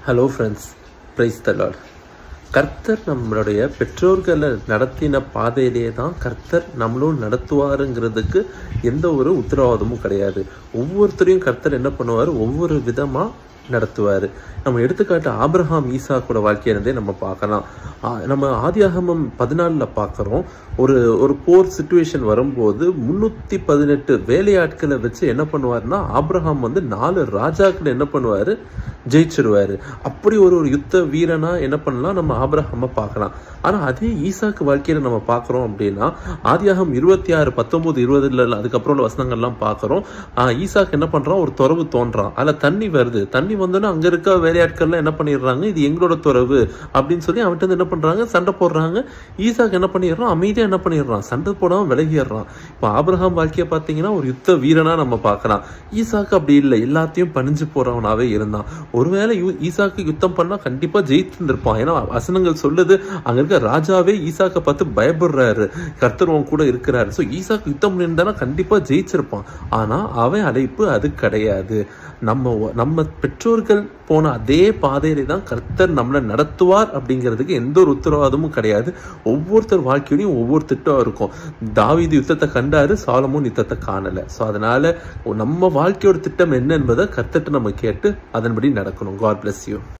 Hello friends, praise the Lord. கர்த்தர் நம்மளுடைய பெற்றோர்களை நடத்தின பாதையிலே தான் கர்த்தர் நம்மளும் நடத்துவாருங்கிறதுக்கு எந்த ஒரு உத்தரவாதமும் கிடையாது. ஒவ்வொருத்தரையும் கர்த்தர் என்ன பண்ணுவார், ஒவ்வொரு விதமாக நடத்துவார். நம்ம எடுத்துக்காட்டு ஆபிரகாம் ஈசாக்கோட வாழ்க்கையிலிருந்தே நம்ம பார்க்கலாம். நம்ம ஆதியாகமம் 14 பார்க்குறோம். ஒரு போர் சிச்சுவேஷன் வரும்போது 318 வேலையாட்களை வச்சு என்ன பண்ணுவார்னா, ஆபிரகாம் 4 ராஜாக்களை என்ன பண்ணுவார், ஜெயிச்சிருவாரு. அப்படி ஒரு யுத்த வீரனா என்ன பண்ணலாம், நம்ம ஆபிரகாமை பார்க்கலாம். ஆனா அதே ஈசாக்கு வாழ்க்கையில நம்ம பார்க்குறோம் அப்படின்னா, ஆதியாகம் 26, 19, 20 அதுக்கப்புறம் உள்ள வசனங்கள்லாம் பார்க்குறோம். ஈசாக்கு என்ன பண்றான், ஒரு துறவு தோன்றான். அதில் தண்ணி வருது. தண்ணி வந்தோன்னா அங்க இருக்க வேலையாட்கள்லாம் என்ன பண்ணிடுறாங்க, இது எங்களோட துறவு அப்படின்னு சொல்லி அவன்கிட்ட என்ன பண்றாங்க, சண்டை போடுறாங்க. ஈசாக்கு என்ன பண்ணிடுறான், அமைதியா என்ன பண்ணிடுறான், சண்டை போடாம விலகிடுறான். இப்போ ஆபிரகாம் வாழ்க்கையை பார்த்தீங்கன்னா ஒரு யுத்த வீரனா நம்ம பார்க்கலாம். ஈசாக்கு அப்படி இல்லை, எல்லாத்தையும் பணிஞ்சு போறவனாவே இருந்தான். ஒருவேளை ஈசாக்கு யுத்தம் பண்ணா கண்டிப்பா ஜெயித்திருந்திருப்பான். ஏன்னா வசனங்கள் சொல்லுது, அங்க இருக்க ராஜாவே ஈசாக்கை பார்த்து பயப்படுறாரு, கர்த்தர் கூட இருக்கிறாரு. ஸோ ஈசாக்கு யுத்தம் பண்ணியிருந்தானா கண்டிப்பா ஜெயிச்சிருப்பான். ஆனா அவன் அழைப்பு அது கிடையாது. நம்ம பெற்றோர்கள் போன அதே பாதையில தான் கர்த்தர் நம்மளை நடத்துவார் அப்படிங்கிறதுக்கு எந்த ஒரு உத்தரவாதமும் கிடையாது. ஒவ்வொருத்தர் வாழ்க்கையிலையும் ஒவ்வொரு திட்டம் இருக்கும். தாவீது யுத்தத்தை கண்டாரு, சாலமோன் யுத்தத்தை காணல. ஸோ அதனால நம்ம வாழ்க்கையோட திட்டம் என்ன என்பதை கர்த்தர்ட்ட நம்ம கேட்டு அதன்படி நடக்கணும். God bless you.